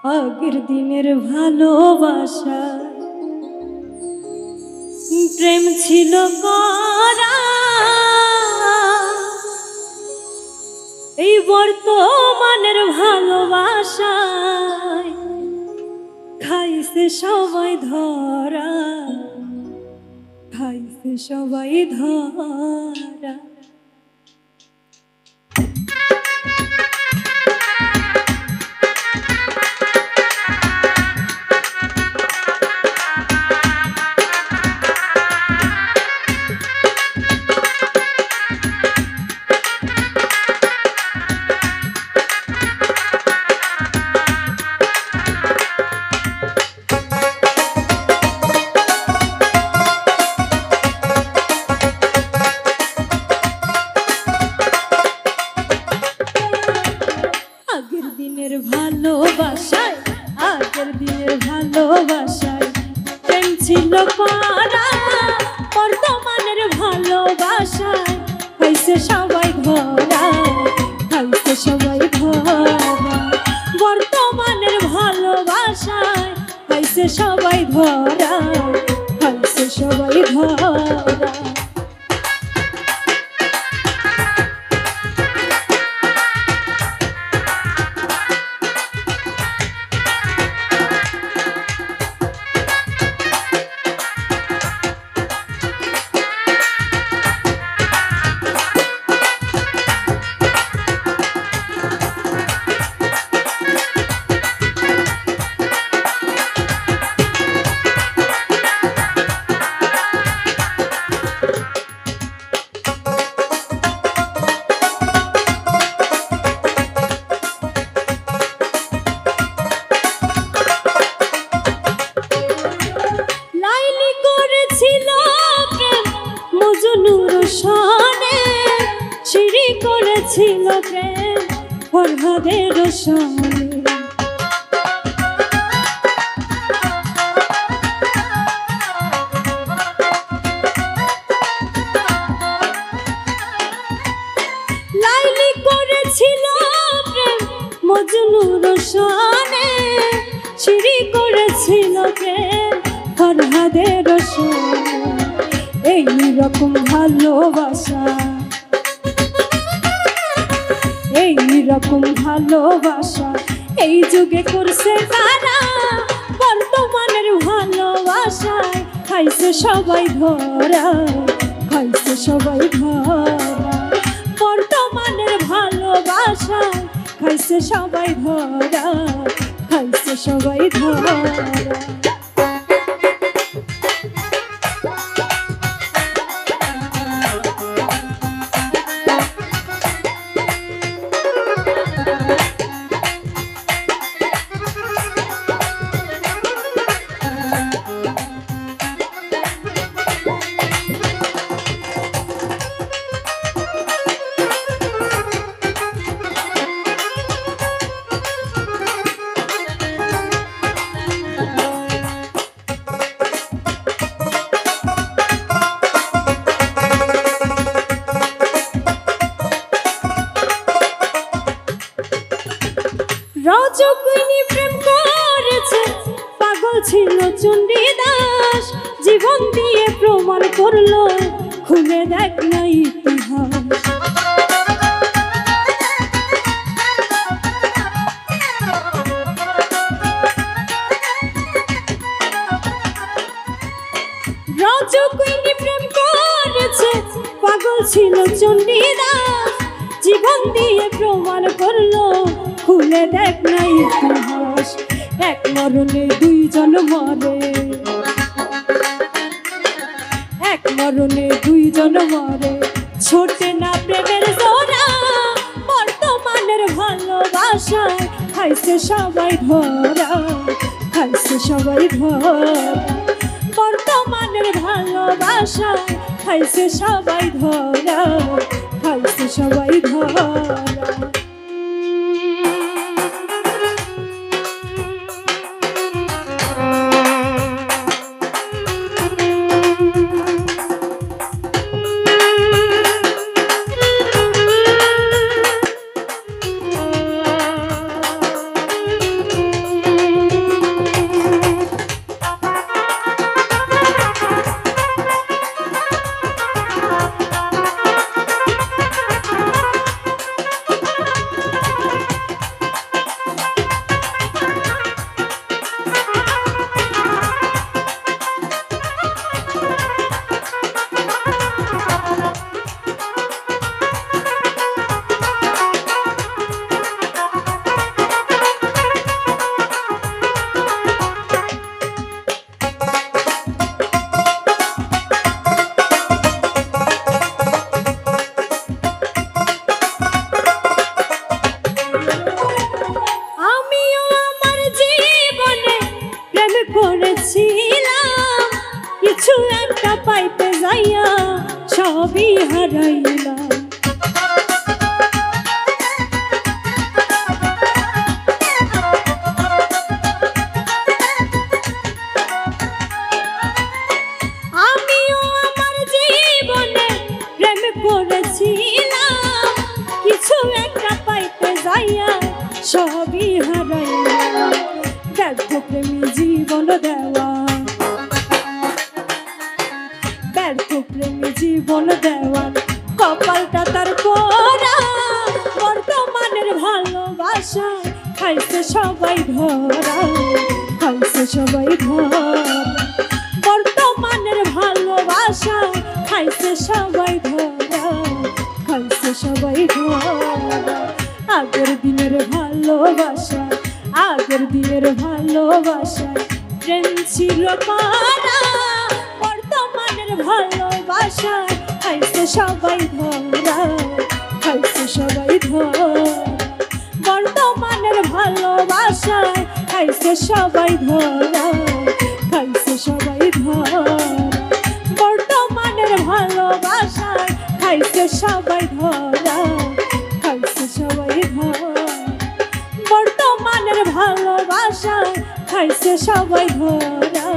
আগের দিনের ভালোবাসা প্রেম ছিল করা, এই বর্তমানের ভালোবাসায় খাইছে সবাই ধরা, খাইছে সবাই ধরা। ভালোবাসায় আগের দিনের ভালোবাসায় প্রেম ছিল করা, বর্তমানের ভালোবাসায় খাইছে সবাই ধরা, খাইছে সবাই ধরা। বর্তমানের ভালোবাসায় খাইছে সবাই ধরা, খাইছে সবাই ধরা। সিঁড়ি করেছিল প্রেম ফরহাদের সনে, লাইলি করেছিল প্রেম মজনুর সনে, সিঁড়ি করেছিল প্রেম ফরহাদের সনে। এই রকম ভালোবাসা, এই রকম ভালোবাসা এই যুগে করছে কারা, বর্তমানের ভালোবাসায় খাইছে সবাই ধরা, খাইছে সবাই ধরা। বর্তমানের ভালোবাসায় খাইছে সবাই ধরা, খাইছে সবাই ধরা। রজকিনী প্রেম করেছে, পাগল ছিল চণ্ডীদাস, জীবন দিয়ে প্রমাণ করলো খুলে দেখ না ইতিহাস। রজকিনী প্রেম করেছে, পাগল ছিল চণ্ডীদাস, জীবন দিয়ে প্রমাণ করলো খুলে দেখ না ইতিহাস। এক মরণে দুইজন মরে, এক মরণে দুইজন মরে, ছোটে না প্রেমের জোড়া, বর্তমানের ভালোবাসায় খাইছে সবাই ধরা, খাইছে সবাই ধরা। বর্তমানের ভালোবাসায় খাইছে সবাই ধরা, খাইছে সবাই ধরা। যাইয়া সবই হারাইলাম। আমিও আমার জীবনে প্রেম করেছিলাম, কিছু একটা পাইতে যাইয়া সবই হারাইলাম। ব্যর্থ প্রেমী জীবন দেওয়া, ব্যর্থ প্রেমী জীবন দেওয়ার কপালটা তার পোড়া। বর্তমানের ভালোবাসা খাইছে সবাই ধরা, খাইছে সবাই ধরা। বর্তমানের ভালোবাসা খাইছে সবাই ধরা, খাইছে সবাই ধরা। আগের দিনের ভালোবাসা, আগের দিনের ভালোবাসা প্রেম ছিল পারা। বর্তমানের ভালোবাসা খাইছে সবাই ধরা, খাইছে সবাই ধরা। বর্তমানের ভালোবাসা খাইছে সবাই ধরা, খাইছে সবাই ধরা। বর্তমানের ভালোবাসা খাইছে সবাই ধরা, খাইছে সবাই ধরা। বর্তমানের ভালোবাসা খাইছে সবাই ধরা,